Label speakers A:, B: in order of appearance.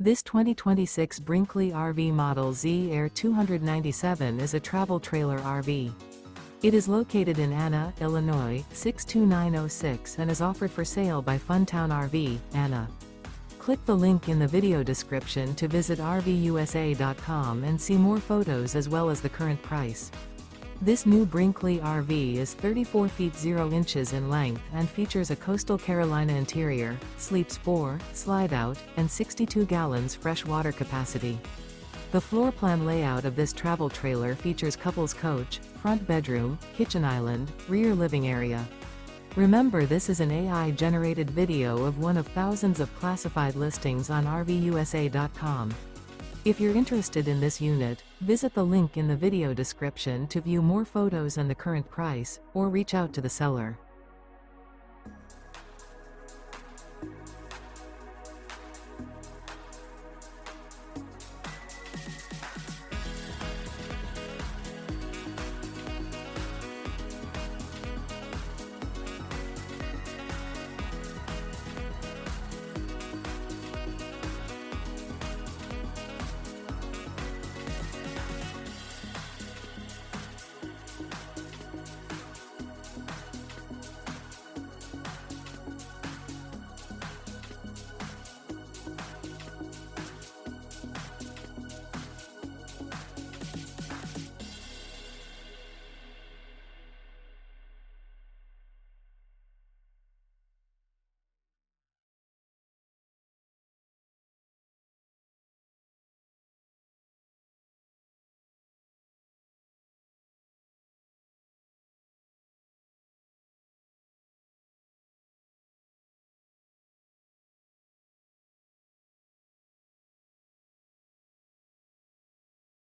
A: This 2026 Brinkley RV Model Z Air 297 is a travel trailer RV. It is located in Anna, Illinois, 62906 and is offered for sale by Funtown RV, Anna. Click the link in the video description to visit RVUSA.com and see more photos as well as the current price. This new Brinkley RV is 34 feet 0 inches in length and features a Coastal Carolina interior, sleeps 4, slide-out, and 62 gallons fresh water capacity. The floor plan layout of this travel trailer features couples coach, front bedroom, kitchen island, rear living area. Remember, this is an AI-generated video of one of thousands of classified listings on RVUSA.com. If you're interested in this unit, visit the link in the video description to view more photos and the current price, or reach out to the seller.